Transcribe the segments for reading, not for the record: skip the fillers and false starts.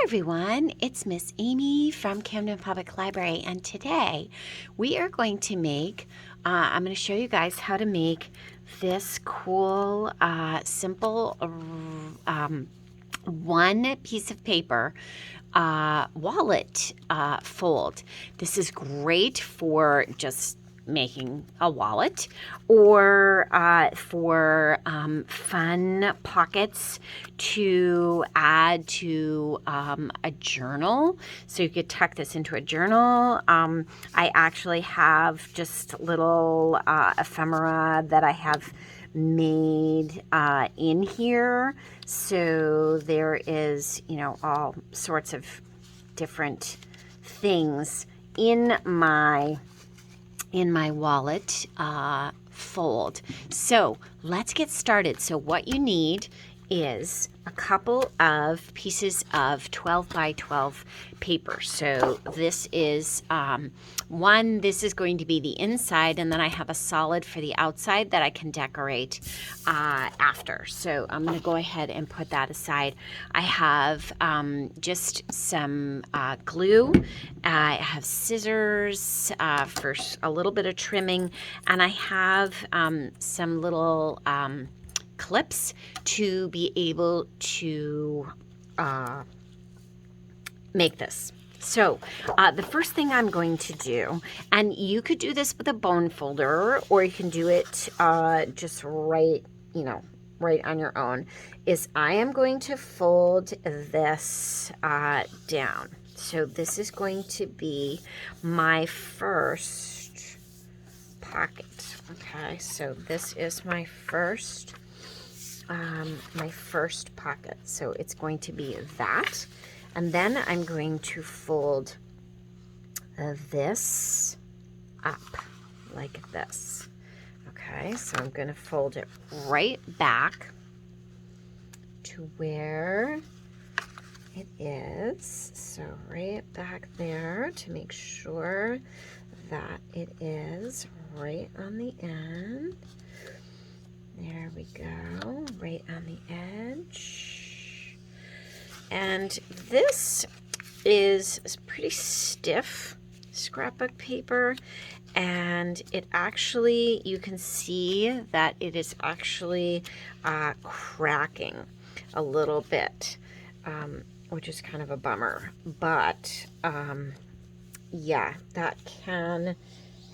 everyone, it's Miss Amy from Camden Public Library, and today we are going to make, I'm going to show you guys how to make this cool, simple one piece of paper wallet fold. This is great for just making a wallet or for fun pockets to add to a journal. So you could tuck this into a journal. I actually have just little ephemera that I have made in here. So there is, all sorts of different things in my wallet fold. So let's get started. So what you need is a couple of pieces of 12 by 12 paper. So this is this is going to be the inside, and then I have a solid for the outside that I can decorate after. So I'm going to go ahead and put that aside. I have just some glue. I have scissors for a little bit of trimming, and I have some little clips to be able to make this. So the first thing I'm going to do, and you could do this with a bone folder, or you can do it just right on your own, is I am going to fold this down. So this is going to be my first pocket. Okay, so this is my first pocket. So it's going to be that. And then I'm going to fold this up like this. Okay, so I'm going to fold it right back to where it is. So right back there to make sure that it is right on the end. There we go, right on the edge. And this is pretty stiff scrapbook paper, and it actually, you can see that it is actually cracking a little bit, which is kind of a bummer. But yeah, that can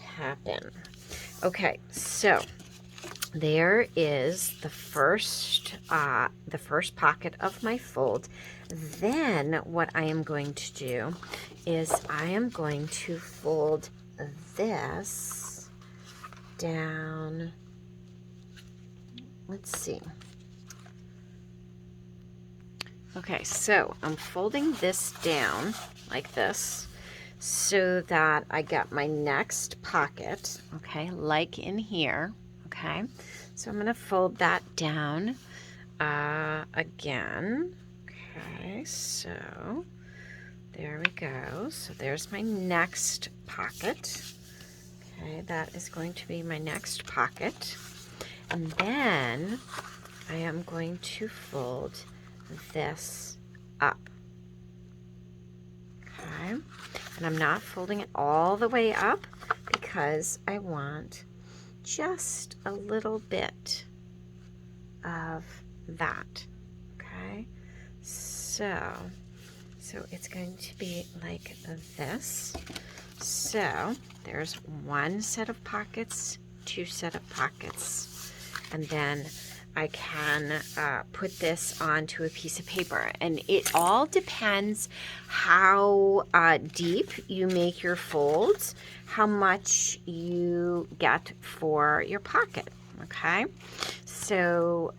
happen. Okay, so there is the first pocket of my fold. Then what I am going to do is I am going to fold this down. Let's see. Okay, so I'm folding this down like this so that I got my next pocket, okay, like in here. Okay, so I'm going to fold that down again. Okay, so there we go. So there's my next pocket. Okay, that is going to be my next pocket. And then I am going to fold this up. Okay, and I'm not folding it all the way up because I want just a little bit of that. Okay, so it's going to be like this. So there's one set of pockets, two set of pockets, and then I can put this onto a piece of paper. And it all depends how deep you make your folds, how much you get for your pocket. Okay, so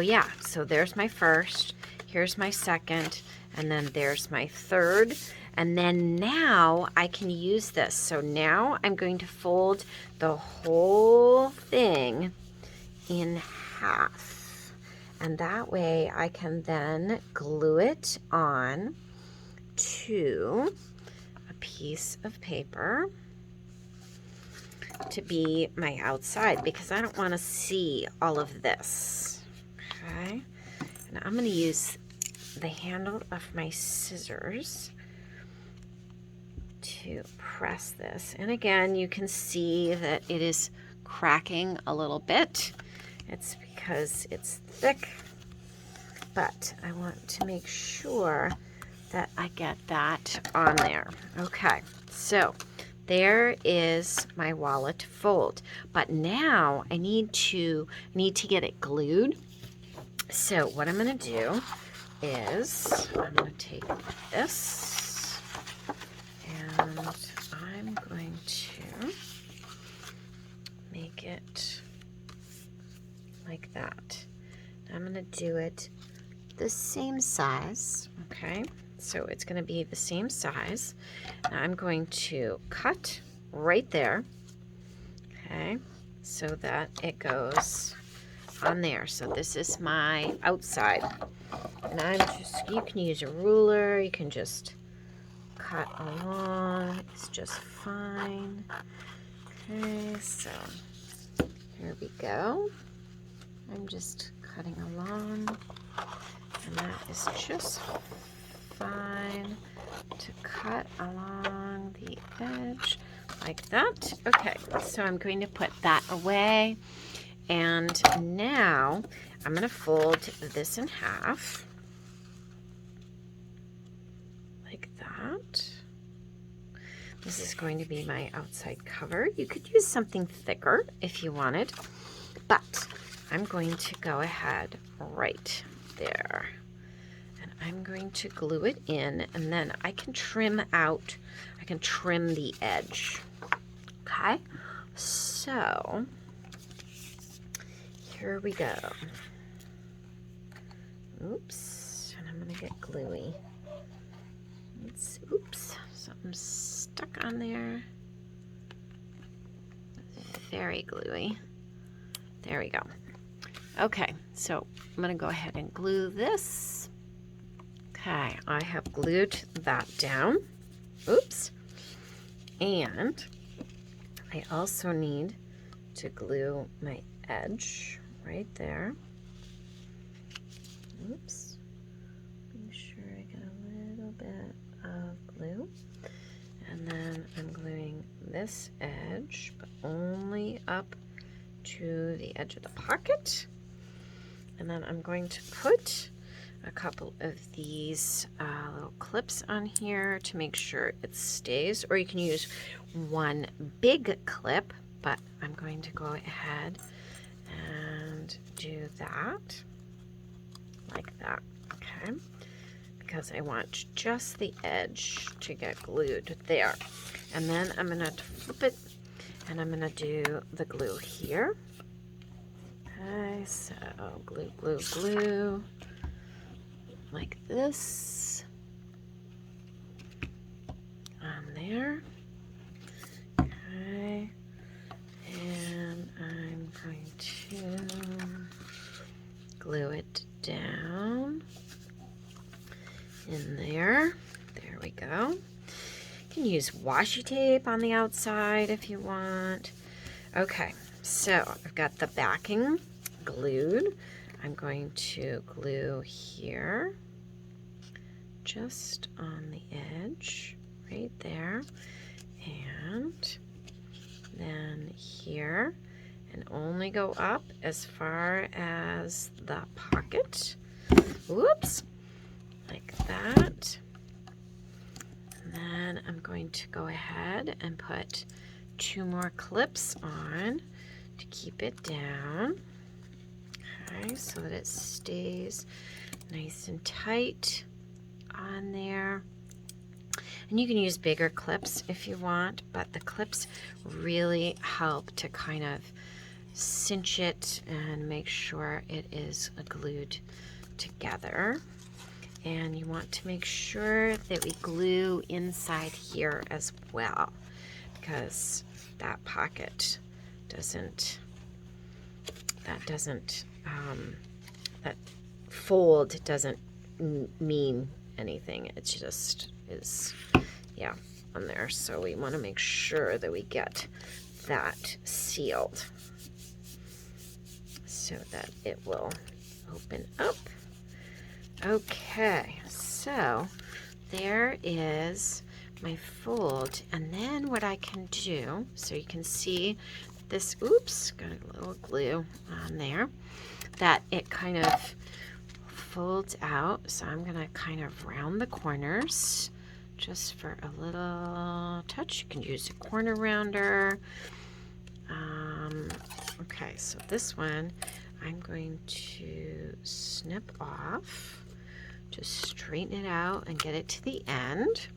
yeah, so there's my first, here's my second, and then there's my third. And then now I can use this. So now I'm going to fold the whole thing in half, and that way I can then glue it on to a piece of paper to be my outside, because I don't want to see all of this. Okay, and I'm going to use the handle of my scissors to press this. And again, you can see that it is cracking a little bit. It's because it's thick, but I want to make sure that I get that on there. Okay, so there is my wallet fold, but now I need to get it glued. So what I'm going to do is I'm going to take this and I'm going to make it like that. I'm going to do it the same size, okay? So it's going to be the same size. Now I'm going to cut right there, okay, so that it goes on there. So this is my outside. And you can use a ruler, you can just cut along, it's just fine. Okay, so here we go. I'm just cutting along, and that is just fine to cut along the edge like that. Okay, so I'm going to put that away, and now I'm going to fold this in half like that. This is going to be my outside cover. You could use something thicker if you wanted, but I'm going to go ahead right there. And I'm going to glue it in, and then I can trim out, I can trim the edge. Okay, so here we go. Oops, and I'm gonna get gluey. Oops, something's stuck on there. Very gluey. There we go. Okay, so I'm gonna go ahead and glue this. Okay, I have glued that down. Oops. And I also need to glue my edge right there. Oops. Make sure I get a little bit of glue. And then I'm gluing this edge, but only up to the edge of the pocket. And then I'm going to put a couple of these little clips on here to make sure it stays, or you can use one big clip, but I'm going to go ahead and do that like that, okay, because I want just the edge to get glued there. And then I'm going to flip it, and I'm going to do the glue here. Okay, so glue, glue, glue, like this on there. Okay, and I'm going to glue it down in there. There we go. You can use washi tape on the outside if you want. Okay, so I've got the backing glued. I'm going to glue here, just on the edge, right there, and then here, and only go up as far as the pocket. Whoops, like that. And then I'm going to go ahead and put 2 more clips on to keep it down. Okay, so that it stays nice and tight on there. And you can use bigger clips if you want, but the clips really help to kind of cinch it and make sure it is glued together. And you want to make sure that we glue inside here as well, because that pocket doesn't, that fold doesn't mean anything. It just is, yeah, on there. So we want to make sure that we get that sealed so that it will open up. Okay, so there is my fold, and then what I can do, so you can see this, oops, got a little glue on there, that it kind of folds out. So I'm gonna kind of round the corners just for a little touch. You can use a corner rounder. Okay, so this one I'm going to snip off, just straighten it out and get it to the end.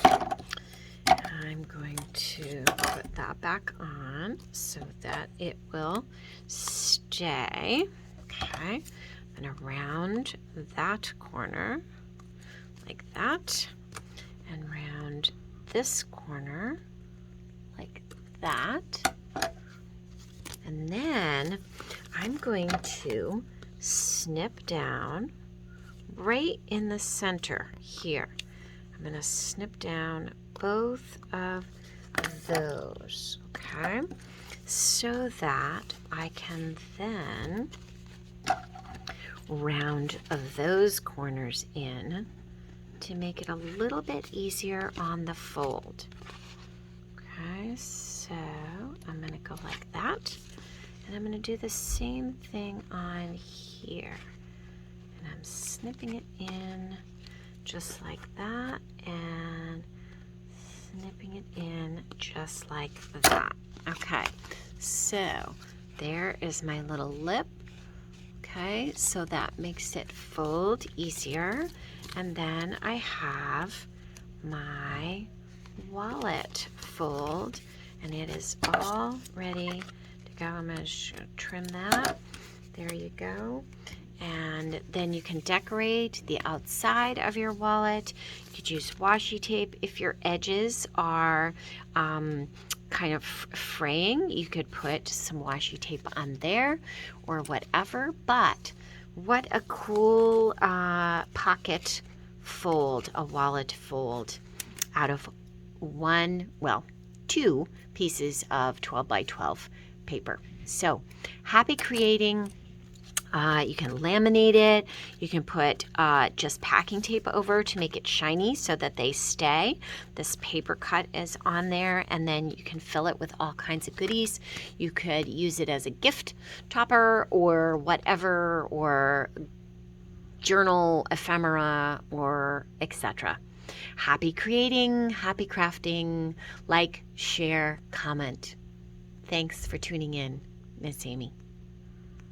I'm going to put that back on so that it will stay. Okay, I'm going to round that corner like that, and round this corner like that. And then I'm going to snip down right in the center here. I'm going to snip down both of those, okay? So that I can then round those corners in to make it a little bit easier on the fold. Okay, so I'm going to go like that. And I'm going to do the same thing on here. And I'm snipping it in just like that, and snipping it in just like that. Okay, so there is my little lip. Okay, so that makes it fold easier. And then I have my wallet fold, and it is all ready to go. I'm going to trim that. There you go. And then you can decorate the outside of your wallet. You could use washi tape. If your edges are kind of fraying, you could put some washi tape on there or whatever. But what a cool pocket fold, a wallet fold out of two pieces of 12 by 12 paper. So happy creating. You can laminate it. You can put just packing tape over to make it shiny so that they stay. This paper cut is on there, and then you can fill it with all kinds of goodies. You could use it as a gift topper or whatever, or journal, ephemera, or etc. Happy creating, happy crafting. Like, share, comment. Thanks for tuning in, Miss Amy.